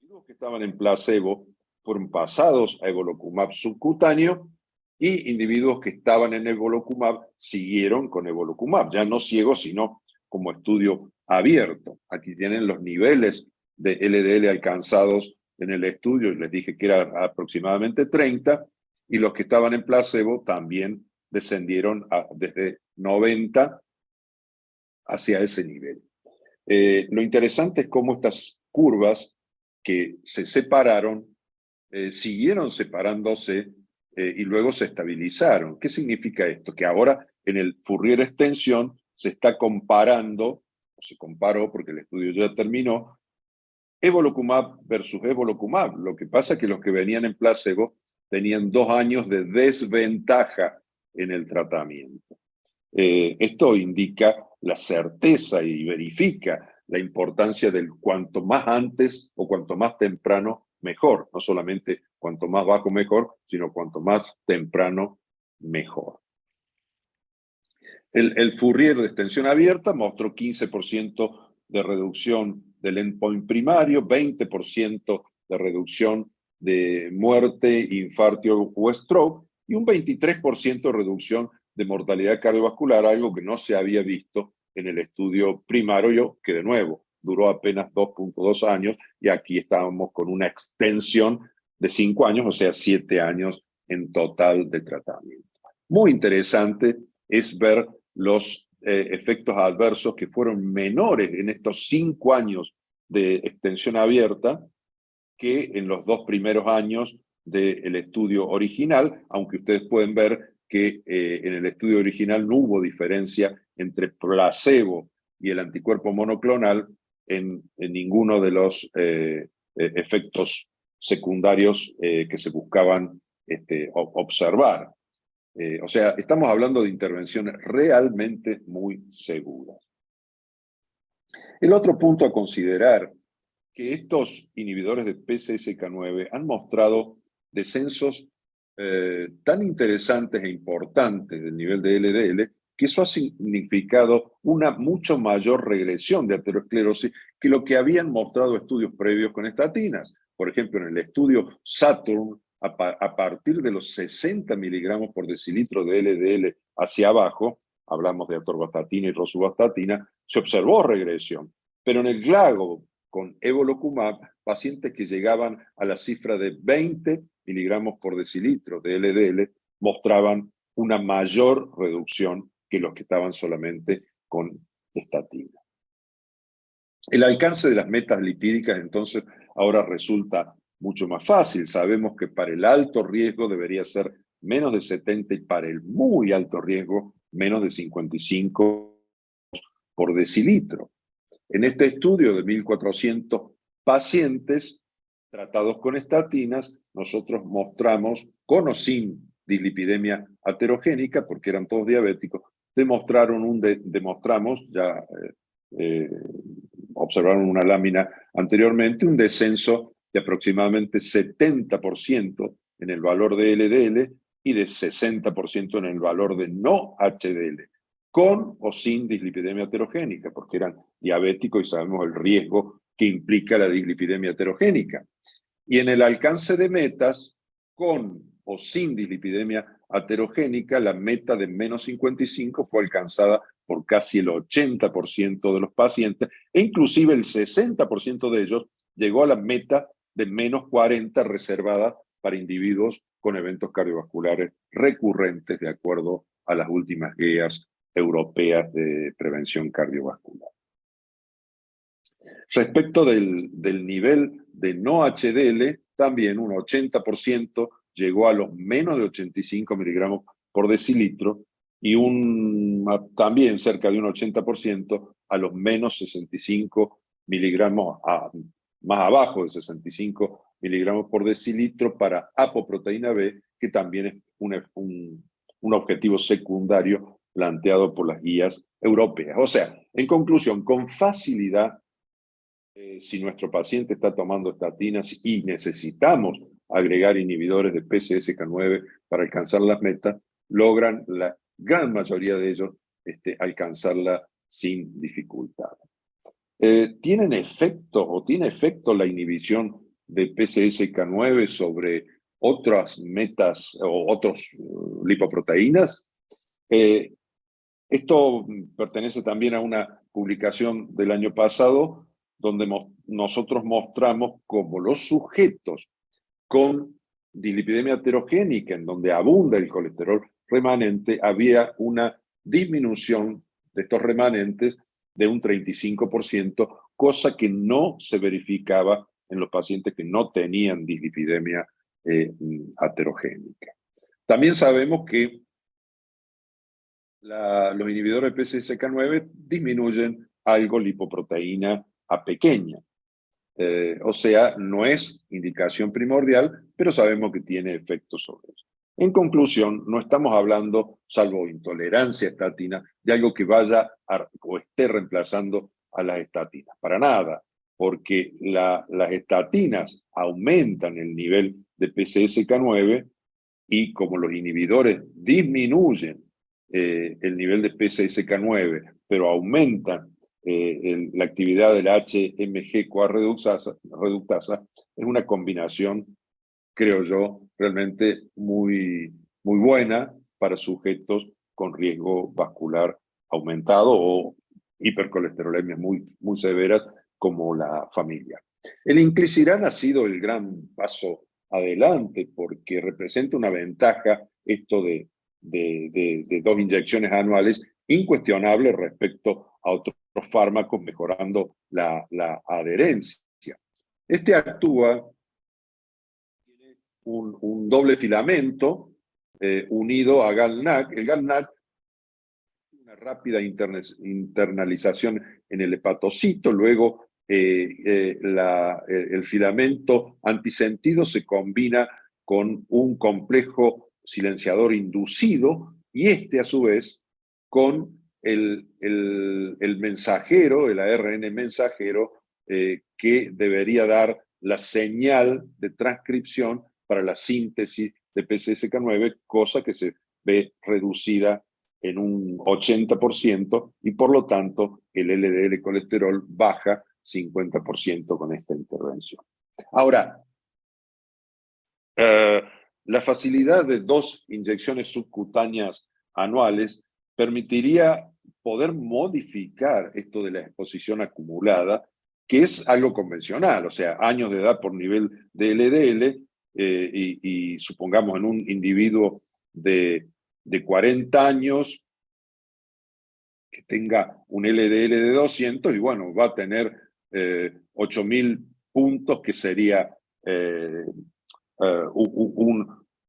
los que estaban en placebo fueron pasados a evolocumab subcutáneo y individuos que estaban en evolocumab siguieron con evolocumab, ya no ciegos, sino como estudio abierto. Aquí tienen los niveles de LDL alcanzados en el estudio, les dije que era aproximadamente 30, y los que estaban en placebo también descendieron desde 90 hacia ese nivel. Lo interesante es cómo estas curvas que se separaron siguieron separándose y luego se estabilizaron. ¿Qué significa esto? Que ahora en el Fourier extensión se está comparando, o se comparó porque el estudio ya terminó, evolocumab versus evolocumab. Lo que pasa es que los que venían en placebo tenían 2 años de desventaja en el tratamiento. Esto indica la certeza y verifica la importancia del cuanto más antes o cuanto más temprano mejor. No solamente cuanto más bajo mejor, sino cuanto más temprano mejor. El Fourier de extensión abierta mostró 15% de reducción del endpoint primario, 20% de reducción de muerte, infarto o stroke y un 23% de reducción de mortalidad cardiovascular, algo que no se había visto en el estudio primario, que de nuevo duró apenas 2.2 años, y aquí estábamos con una extensión de 5 años, o sea, 7 años en total de tratamiento. Muy interesante es ver los efectos adversos que fueron menores en estos 5 años de extensión abierta que en los 2 primeros años del estudio original, aunque ustedes pueden ver que en el estudio original no hubo diferencia entre placebo y el anticuerpo monoclonal en ninguno de los efectos secundarios que se buscaban observar. O sea, estamos hablando de intervenciones realmente muy seguras. El otro punto a considerar, que estos inhibidores de PCSK9 han mostrado descensos tan interesantes e importantes del nivel de LDL, que eso ha significado una mucho mayor regresión de aterosclerosis que lo que habían mostrado estudios previos con estatinas. Por ejemplo, en el estudio Saturn, a partir de los 60 miligramos por decilitro de LDL hacia abajo, hablamos de atorvastatina y rosuvastatina, se observó regresión. Pero en el GLAGO, con evolocumab, pacientes que llegaban a la cifra de 20 miligramos por decilitro de LDL mostraban una mayor reducción que los que estaban solamente con estatina. El alcance de las metas lipídicas, entonces, ahora resulta mucho más fácil. Sabemos que para el alto riesgo debería ser menos de 70 y para el muy alto riesgo menos de 55 por decilitro. En este estudio de 1.400 pacientes tratados con estatinas, nosotros mostramos, con o sin dislipidemia aterogénica, porque eran todos diabéticos, demostramos, ya observaron una lámina anteriormente, un descenso de aproximadamente 70% en el valor de LDL y de 60% en el valor de no HDL, con o sin dislipidemia aterogénica, porque eran diabéticos y sabemos el riesgo que implica la dislipidemia aterogénica. Y en el alcance de metas, con o sin dislipidemia aterogénica, la meta de menos 55 fue alcanzada por casi el 80% de los pacientes, e inclusive el 60% de ellos llegó a la meta de menos 40 reservada para individuos con eventos cardiovasculares recurrentes de acuerdo a las últimas guías europeas de prevención cardiovascular. Respecto del nivel de no HDL, también un 80% llegó a los menos de 85 miligramos por decilitro y también cerca de un 80% a los menos 65 miligramos, más abajo de 65 miligramos por decilitro para apoproteína B, que también es un objetivo secundario planteado por las guías europeas. O sea, en conclusión, con facilidad, si nuestro paciente está tomando estatinas y necesitamos agregar inhibidores de PCSK9 para alcanzar las metas, logran la gran mayoría de ellos alcanzarla sin dificultad. ¿Tiene efecto la inhibición de PCSK9 sobre otras metas o otras lipoproteínas? Esto pertenece también a una publicación del año pasado, donde nosotros mostramos cómo los sujetos con dislipidemia heterogénica, en donde abunda el colesterol remanente, había una disminución de estos remanentes de un 35%, cosa que no se verificaba en los pacientes que no tenían dislipidemia heterogénica. También sabemos que los inhibidores de PCSK9 disminuyen algo lipoproteína A pequeña. O sea, no es indicación primordial, pero sabemos que tiene efectos sobre eso. En conclusión, no estamos hablando, salvo intolerancia estatina, de algo que vaya o esté reemplazando a las estatinas. Para nada, porque las estatinas aumentan el nivel de PCSK9 y como los inhibidores disminuyen el nivel de PCSK9, pero aumentan la actividad de la HMG-CoA reductasa, es una combinación, creo yo, realmente muy buena para sujetos con riesgo vascular aumentado o hipercolesterolemias muy severas como la familia. El inclisiran ha sido el gran paso adelante porque representa una ventaja esto de 2 inyecciones anuales incuestionable respecto a otros fármacos, mejorando la adherencia. Este actúa, tiene un doble filamento unido a GalNAc. El GalNAc tiene una rápida internalización en el hepatocito, luego el filamento antisentido se combina con un complejo silenciador inducido y a su vez con el mensajero, el ARN mensajero, que debería dar la señal de transcripción para la síntesis de PCSK9, cosa que se ve reducida en un 80% y por lo tanto el LDL colesterol baja 50% con esta intervención. Ahora, la facilidad de 2 inyecciones subcutáneas anuales permitiría poder modificar esto de la exposición acumulada, que es algo convencional, o sea, años de edad por nivel de LDL, y supongamos en un individuo de 40 años que tenga un LDL de 200 y bueno, va a tener 8.000 puntos, que sería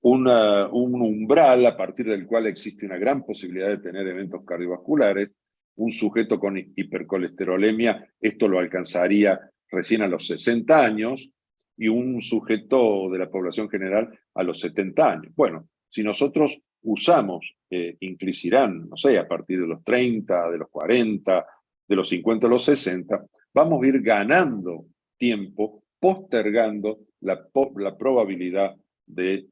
un umbral a partir del cual existe una gran posibilidad de tener eventos cardiovasculares. Un sujeto con hipercolesterolemia, esto lo alcanzaría recién a los 60 años, y un sujeto de la población general a los 70 años. Bueno, si nosotros usamos inclisiran, no sé, a partir de los 30, de los 40, de los 50, de los 60, vamos a ir ganando tiempo, postergando la probabilidad de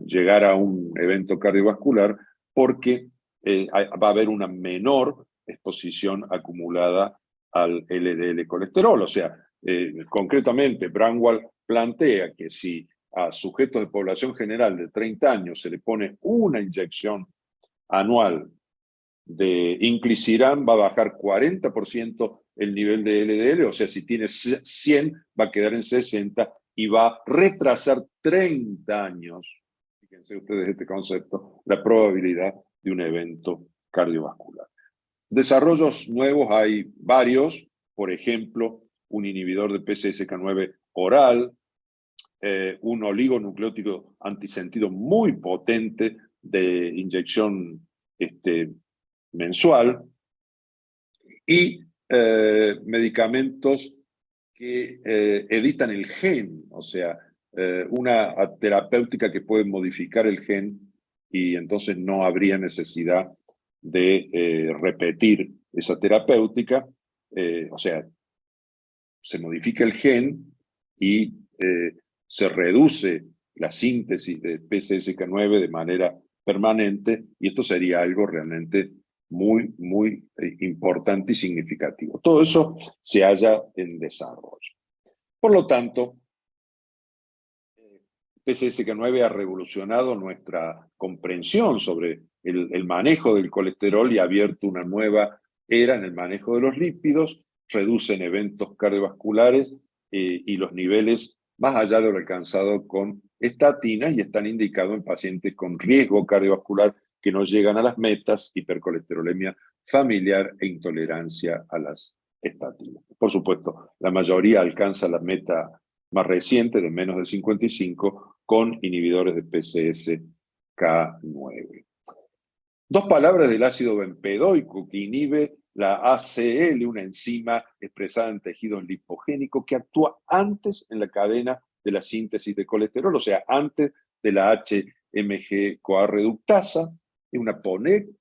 llegar a un evento cardiovascular, porque va a haber una menor exposición acumulada al LDL colesterol. O sea, concretamente, Braunwald plantea que si a sujetos de población general de 30 años se le pone una inyección anual de inclisiran, va a bajar 40% el nivel de LDL, o sea, si tiene 100 va a quedar en 60 y va a retrasar 30 años, fíjense ustedes este concepto, la probabilidad de un evento cardiovascular. Desarrollos nuevos hay varios, por ejemplo, un inhibidor de PCSK9 oral, un oligonucleótido antisentido muy potente de inyección mensual, y medicamentos que editan el gen, o sea, una terapéutica que puede modificar el gen y entonces no habría necesidad de repetir esa terapéutica, o sea, se modifica el gen y se reduce la síntesis de PCSK9 de manera permanente, y esto sería algo realmente muy importante y significativo. Todo eso se halla en desarrollo. Por lo tanto, PCSK9 ha revolucionado nuestra comprensión sobre el manejo del colesterol y ha abierto una nueva eran el manejo de los lípidos, reducen eventos cardiovasculares y los niveles más allá de lo alcanzado con estatinas y están indicados en pacientes con riesgo cardiovascular que no llegan a las metas, hipercolesterolemia familiar e intolerancia a las estatinas. Por supuesto, la mayoría alcanza la meta más reciente de menos de 55 con inhibidores de PCSK9. Dos palabras del ácido bempedoico que inhibe la ACL, una enzima expresada en tejidos lipogénicos que actúa antes en la cadena de la síntesis de colesterol, o sea, antes de la HMG-CoA reductasa. Es una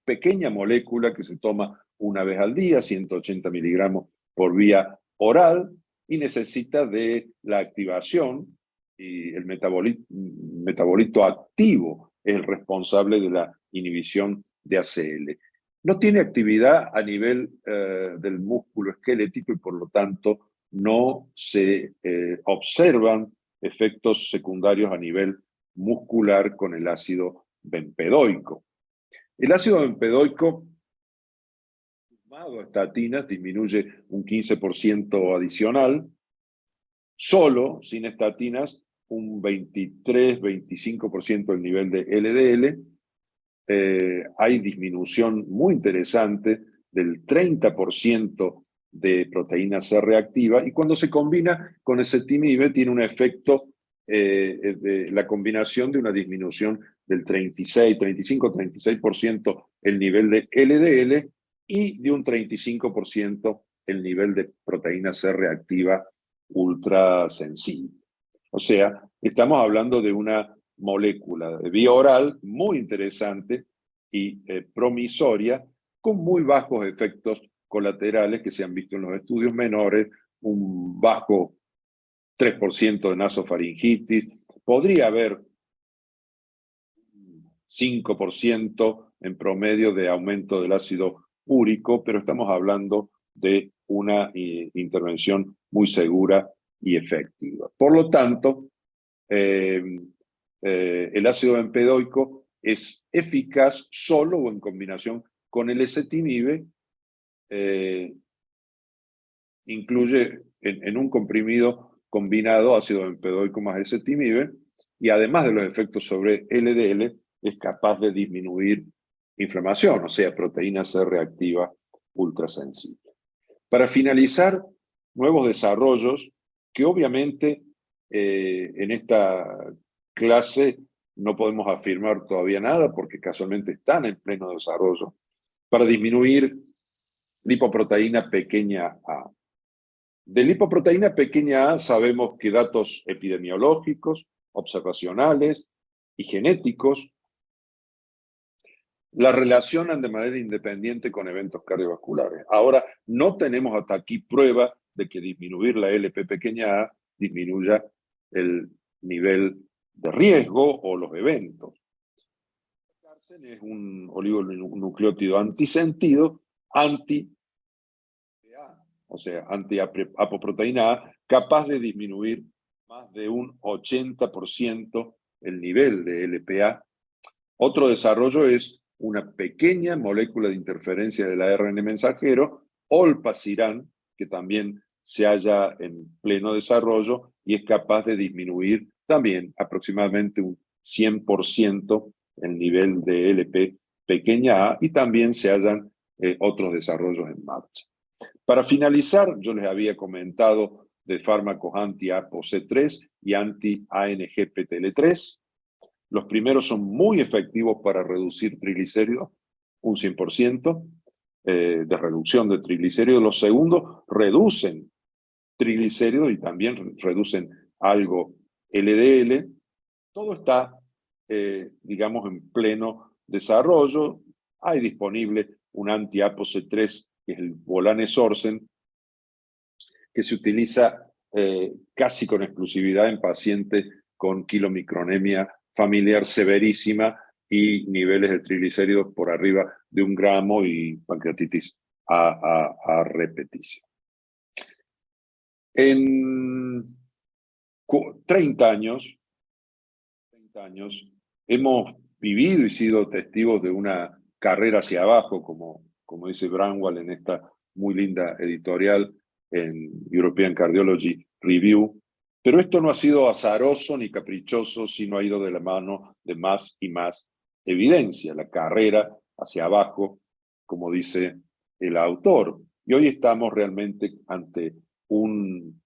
pequeña molécula que se toma una vez al día, 180 miligramos por vía oral, y necesita de la activación, y el metabolito activo es el responsable de la inhibición de ACL. No tiene actividad a nivel del músculo esquelético y por lo tanto no se observan efectos secundarios a nivel muscular con el ácido bempedoico. El ácido bempedoico, sumado a estatinas, disminuye un 15% adicional. Solo, sin estatinas, un 23-25% del nivel de LDL. Hay disminución muy interesante del 30% de proteína C reactiva, y cuando se combina con ezetimibe tiene un efecto de la combinación de una disminución del 35-36% el nivel de LDL y de un 35% el nivel de proteína C reactiva ultra sensible. O sea, estamos hablando de una molécula de vía oral muy interesante y promisoria, con muy bajos efectos colaterales que se han visto en los estudios menores, un bajo 3% de nasofaringitis, podría haber 5% en promedio de aumento del ácido úrico, pero estamos hablando de una intervención muy segura y efectiva. Por lo tanto, el ácido bempedoico es eficaz solo o en combinación con el ezetimibe. Incluye en un comprimido combinado ácido bempedoico más ezetimibe, y además de los efectos sobre LDL, es capaz de disminuir inflamación, o sea, proteína C reactiva ultrasensible. Para finalizar, nuevos desarrollos que obviamente en esta clase no podemos afirmar todavía nada porque casualmente están en pleno desarrollo, para disminuir lipoproteína pequeña a. De lipoproteína pequeña a sabemos que datos epidemiológicos, observacionales y genéticos la relacionan de manera independiente con eventos cardiovasculares. Ahora, no tenemos hasta aquí prueba de que disminuir la LP pequeña a disminuya el nivel de riesgo o los eventos. Es un oligonucleótido antisentido, o sea, anti-apoproteína A, capaz de disminuir más de un 80% el nivel de LPA. Otro desarrollo es una pequeña molécula de interferencia del ARN mensajero, olpasiran, que también se halla en pleno desarrollo y es capaz de disminuir también aproximadamente un 100% el nivel de LP pequeña a, y también se hallan otros desarrollos en marcha. Para finalizar, yo les había comentado de fármacos anti-ApoC3 y anti-ANGPTL3. Los primeros son muy efectivos para reducir triglicéridos, un 100% de reducción de triglicéridos. Los segundos reducen triglicéridos y también reducen algo LDL. Todo está, digamos, en pleno desarrollo. Hay disponible un anti-ApoC3, que es el volanesorsen, que se utiliza casi con exclusividad en pacientes con quilomicronemia familiar severísima y niveles de triglicéridos por arriba de 1 gramo y pancreatitis a repetición. En 30 años hemos vivido y sido testigos de una carrera hacia abajo, como como dice Bramwell en esta muy linda editorial en European Cardiology Review. Pero esto no ha sido azaroso ni caprichoso, sino ha ido de la mano de más y más evidencia, la carrera hacia abajo, como dice el autor. Y hoy estamos realmente ante un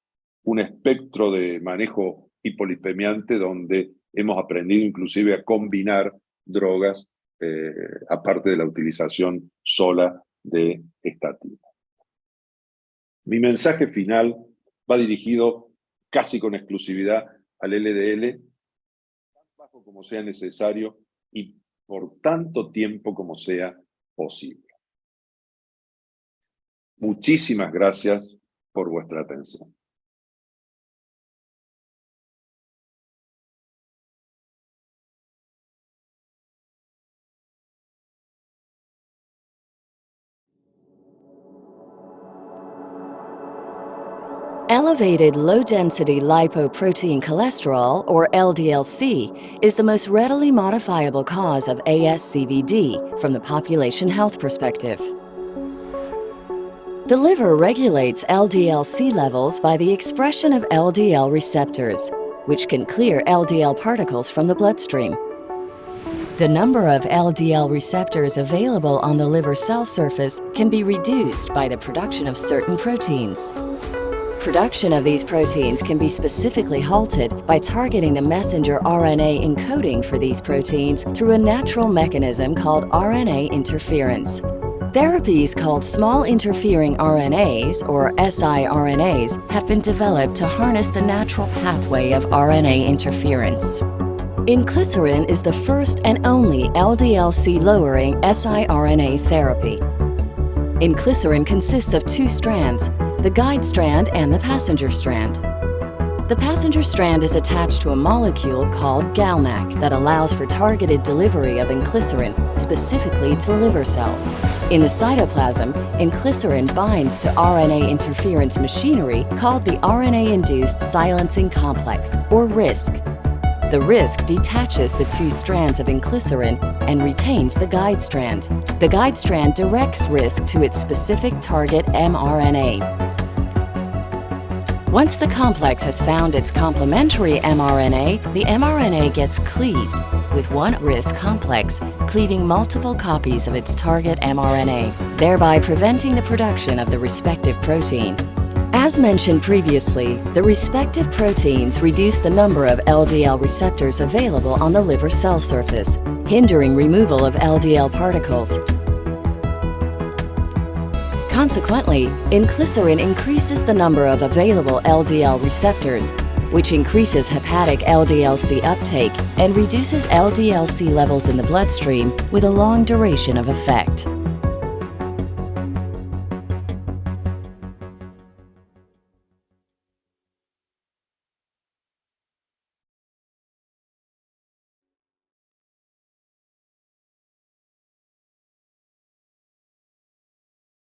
espectro de manejo hipolipemiante donde hemos aprendido inclusive a combinar drogas, aparte de la utilización sola de estatina. Mi mensaje final va dirigido casi con exclusividad al LDL, tan bajo como sea necesario y por tanto tiempo como sea posible. Muchísimas gracias por vuestra atención. Elevated low-density lipoprotein cholesterol, or LDL-C, is the most readily modifiable cause of ASCVD from the population health perspective. The liver regulates LDL-C levels by the expression of LDL receptors, which can clear LDL particles from the bloodstream. The number of LDL receptors available on the liver cell surface can be reduced by the production of certain proteins. Production of these proteins can be specifically halted by targeting the messenger RNA encoding for these proteins through a natural mechanism called RNA interference. Therapies called small interfering RNAs, or siRNAs, have been developed to harness the natural pathway of RNA interference. Inclisiran is the first and only LDL-C lowering siRNA therapy. Inclisiran consists of two strands, the guide strand and the passenger strand. The passenger strand is attached to a molecule called GalNAc that allows for targeted delivery of inclisiran, specifically to liver cells. In the cytoplasm, inclisiran binds to RNA interference machinery called the RNA-induced silencing complex, or RISC. The RISC detaches the two strands of inclisiran and retains the guide strand. The guide strand directs RISC to its specific target mRNA. Once the complex has found its complementary mRNA, the mRNA gets cleaved, with one RISC complex cleaving multiple copies of its target mRNA, thereby preventing the production of the respective protein. As mentioned previously, the respective proteins reduce the number of LDL receptors available on the liver cell surface, hindering removal of LDL particles. Consequently, inclisiran increases the number of available LDL receptors, which increases hepatic LDL-C uptake and reduces LDL-C levels in the bloodstream with a long duration of effect.